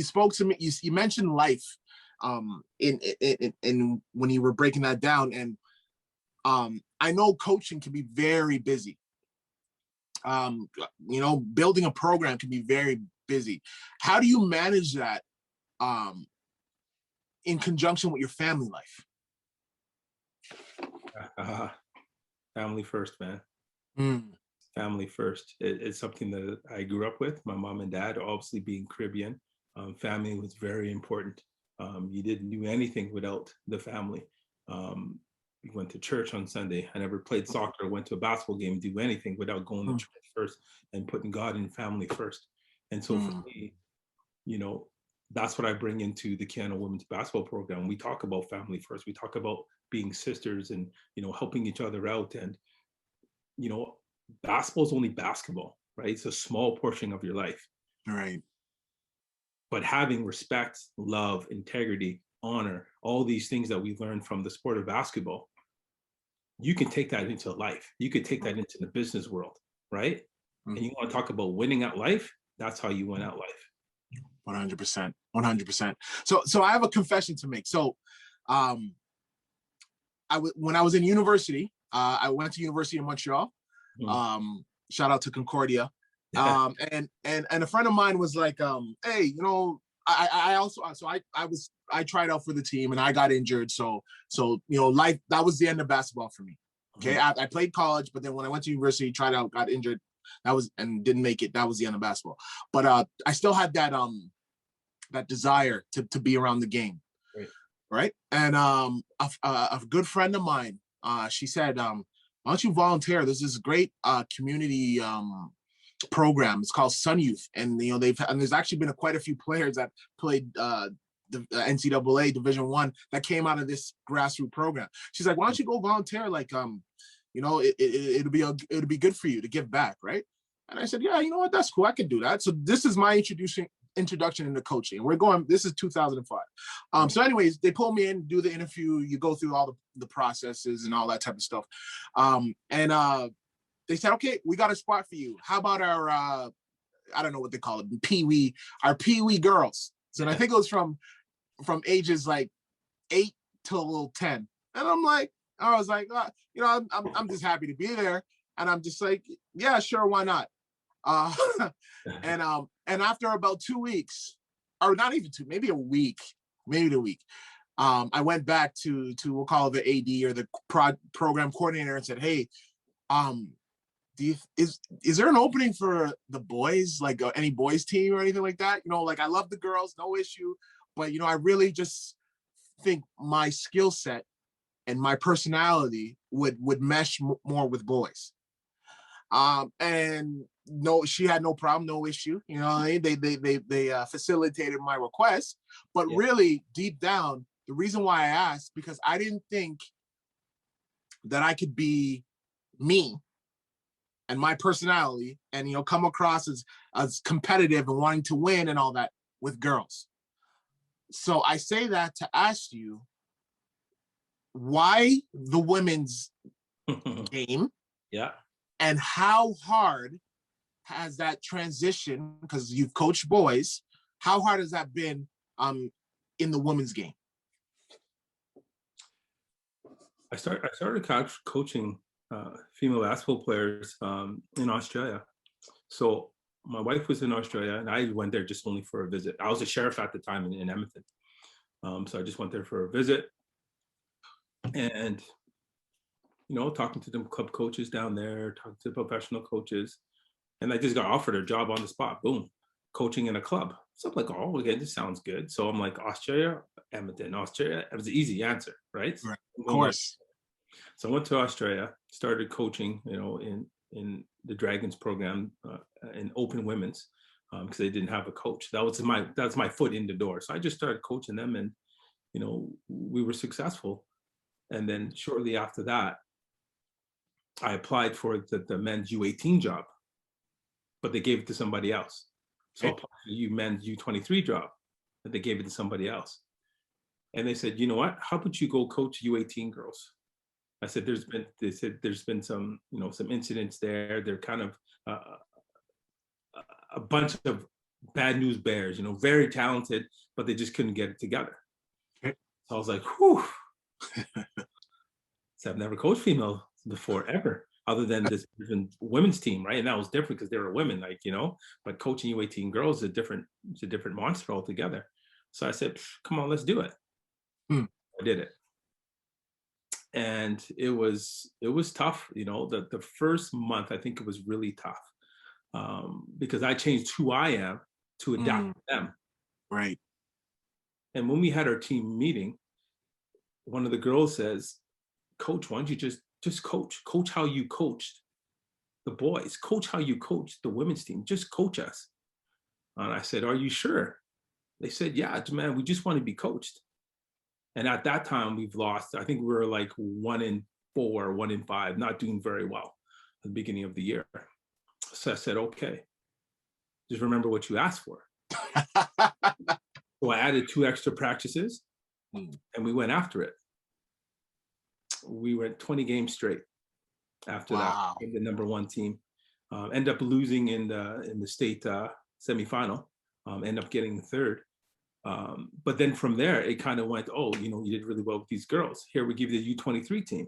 You spoke to me. You mentioned life, in when you were breaking that down, and I know coaching can be very busy. Building a program can be very busy. How do you manage that in conjunction with your family life? Family first, man. Mm. Family first. It's something that I grew up with. My mom and dad, obviously being Caribbean, family was very important. You didn't do anything without the family. We went to church on Sunday. I never played soccer, went to a basketball game, do anything without going to church first and putting God and family first. And so for me, that's what I bring into the Keyano women's basketball program. We talk about family first. We talk about being sisters and, helping each other out. And, basketball is only basketball, right? It's a small portion of your life. Right. But having respect, love, integrity, honor, all these things that we learned from the sport of basketball, you can take that into life. You could take that into the business world, right? And you want to talk about winning at life? That's how you win at life. 100%. 100%. So I have a confession to make. So when I was in university, I went to University of Montreal. Shout out to Concordia. And a friend of mine was like, hey, I tried out for the team and I got injured. So life, that was the end of basketball for me. Okay. I played college, but then when I went to university, tried out, got injured. And didn't make it. That was the end of basketball. But I still had that desire to be around the game. Right. And a good friend of mine, she said, why don't you volunteer? There's this great community program. It's called Sun Youth, and there's actually been quite a few players that played the NCAA Division I that came out of this grassroots program. She's like, why don't you go volunteer? Like, it'll be good for you to give back, right? And I said, yeah, you know what? That's cool. I can do that. So this is my introduction into coaching. This is 2005. So anyways, they pull me in, do the interview. You go through all the processes and all that type of stuff. And they said, okay, we got a spot for you. How about our, I don't know what they call it, our Pee-wee girls. So I think it was from ages like 8 till 10. And I was like, I'm just happy to be there. And I'm just like, yeah, sure, why not? And after about 2 weeks, or not even two, maybe a week, I went back to we'll call it the AD or the program coordinator and said, hey, is there an opening for the boys, like any boys team or anything like that? I love the girls, no issue, but I really just think my skill set and my personality would mesh more with boys. And no, she had no problem, no issue. They facilitated my request, but really deep down, the reason why I asked, because I didn't think that I could be me and my personality and, come across as competitive and wanting to win and all that with girls. So I say that to ask you, why the women's game? Yeah. And how hard has that transition, because you've coached boys, how hard has that been in the women's game? I started coaching female basketball players in Australia. So my wife was in Australia and I went there just only for a visit. I was a sheriff at the time in Edmonton. So I just went there for a visit and, talking to the club coaches down there, talking to the professional coaches. And I just got offered a job on the spot, boom, coaching in a club. So I'm like, oh, okay, this sounds good. So I'm like, Australia, Edmonton, Australia. It was an easy answer, right? Right. Of course. So I went to Australia, started coaching, in the Dragons program in open women's because they didn't have a coach. That's my foot in the door. So I just started coaching them and, we were successful. And then shortly after that, I applied for the men's U18 job, but they gave it to somebody else. So I applied for the men's U23 job, but they gave it to somebody else. And they said, you know what? How about you go coach U18 girls? I said, they said there's been some, some incidents there. They're kind of a bunch of bad news bears, very talented, but they just couldn't get it together. Okay. So I was like, whew. So I've never coached female before, ever, other than this women's team, right? And that was different because they were women, but coaching U18 girls is a different monster altogether. So I said, come on, let's do it. I did it. And it was tough, the first month. I think it was really tough because I changed who I am to adapt to them. Right. And when we had our team meeting, one of the girls says, Coach, why don't you just coach how you coached the boys, coach how you coached the women's team, just coach us. And I said, are you sure? They said, yeah, man, we just want to be coached. And at that time we've lost, I think we were like 1-4, 1-5, not doing very well at the beginning of the year. So I said, okay, just remember what you asked for. So I added 2 extra practices and we went after it. We went 20 games straight after that, the number 1 team. End up losing in the state semifinal, end up getting 3rd. But then from there, it kind of went, you did really well with these girls. Here, we give you the U23 team.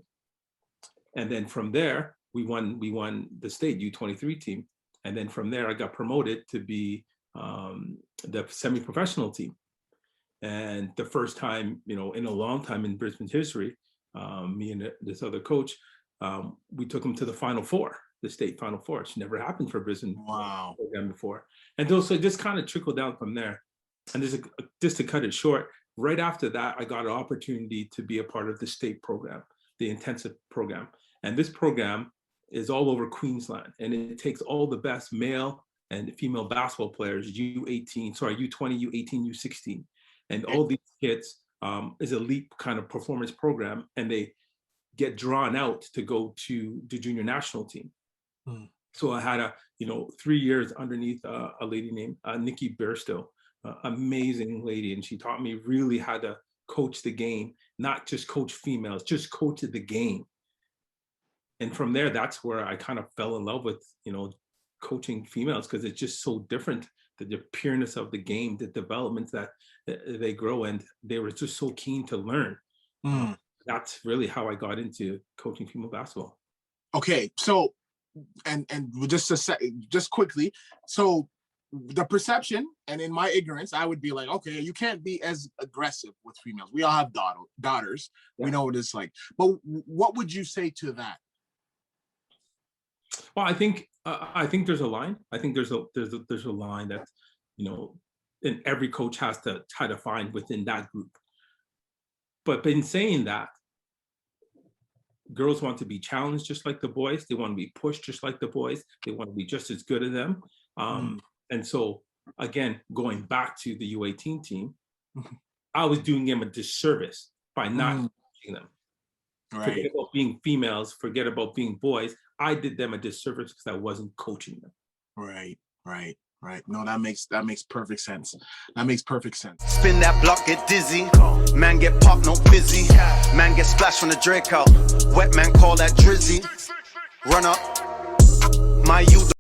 And then from there, we won the state U23 team. And then from there, I got promoted to be the semi-professional team. And the first time, in a long time in Brisbane's history, me and this other coach, we took them to the Final Four, the state Final Four. It's never happened for Brisbane program before. And so just kind of trickled down from there. And just to cut it short, right after that, I got an opportunity to be a part of the state program, the intensive program. And this program is all over Queensland, and it takes all the best male and female basketball players, U18, U20, U18, U16. And all these kids is elite kind of performance program, and they get drawn out to go to the junior national team. So I had 3 years underneath a lady named Nikki Bairstow, amazing lady. And she taught me really how to coach the game, not just coach females, just coach the game. And from there, that's where I kind of fell in love with, coaching females, because it's just so different, the pureness of the game, the developments that they grow, and they were just so keen to learn. That's really how I got into coaching female basketball. Okay, so and just quickly, so the perception, and in my ignorance, I would be like, okay, you can't be as aggressive with females. We all have daughters. Yeah. We know what it's like. But what would you say to that? Well, I think there's a line. I think there's a line that, and every coach has to try to find within that group. But in saying that, girls want to be challenged just like the boys. They want to be pushed just like the boys. They want to be just as good as them. And so, again, going back to the U18 team, I was doing them a disservice by not coaching them. Right. Forget about being females, forget about being boys. I did them a disservice because I wasn't coaching them. Right. No, that makes perfect sense. That makes perfect sense. Spin that block, get dizzy. Man get popped, no busy. Man get splashed from the Draco. Wet man call that drizzy. Run up. My youth.